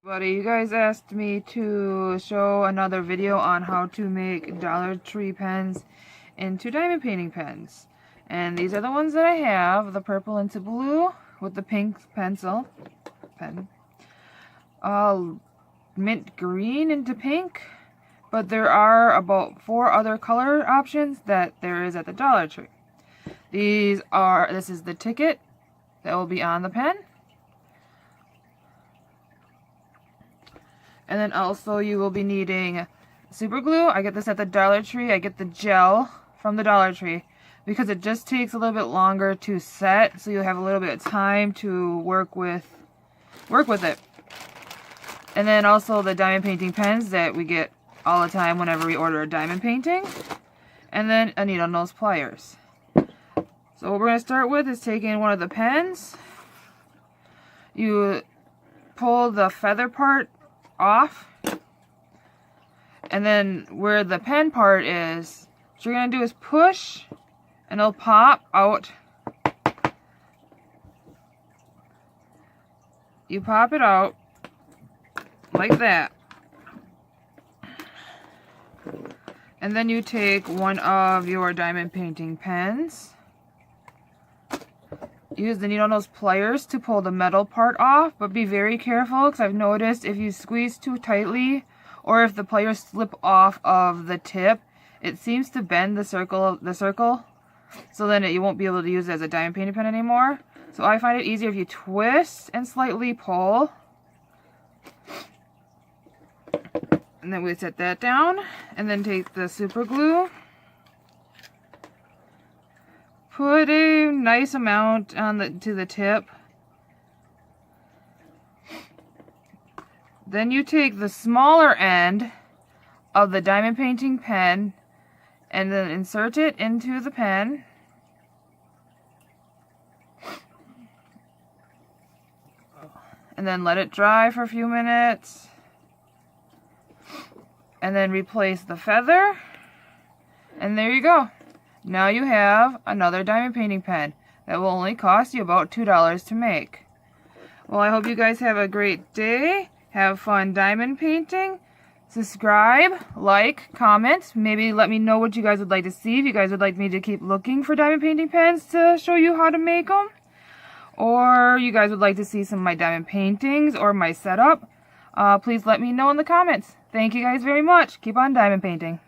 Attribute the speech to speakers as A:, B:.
A: Buddy, you guys asked me to show another video on how to make Dollar Tree pens into diamond painting pens. And these are the ones that I have, the purple into blue with the pink pen, mint green into pink, but there are about 4 other color options that there is at the Dollar Tree. This is the ticket that will be on the pen. And then also you will be needing super glue. I get this at the Dollar Tree. I get the gel from the Dollar Tree because it just takes a little bit longer to set, so you have a little bit of time to work with it. And then also the diamond painting pens that we get all the time whenever we order a diamond painting. And then a needle nose pliers. So what we're going to start with is taking one of the pens. You pull the feather part off, and then where the pen part is, what you're going to do is push and it'll pop out. You pop it out like that, and then you take one of your diamond painting pens. Use the needle nose pliers to pull the metal part off, but be very careful because I've noticed if you squeeze too tightly or if the pliers slip off of the tip, it seems to bend the circle, so then you won't be able to use it as a diamond painting pen anymore. So I find it easier if you twist and slightly pull. And then we set that down, and then take the super glue. Put a nice amount on to the tip. Then you take the smaller end of the diamond painting pen and then insert it into the pen. And then let it dry for a few minutes. And then replace the feather. And there you go. Now you have another diamond painting pen that will only cost you about $2 to make. Well, I hope you guys have a great day. Have fun diamond painting. Subscribe, like, comment. Maybe let me know what you guys would like to see. If you guys would like me to keep looking for diamond painting pens to show you how to make them. Or you guys would like to see some of my diamond paintings or my setup. Please let me know in the comments. Thank you guys very much. Keep on diamond painting.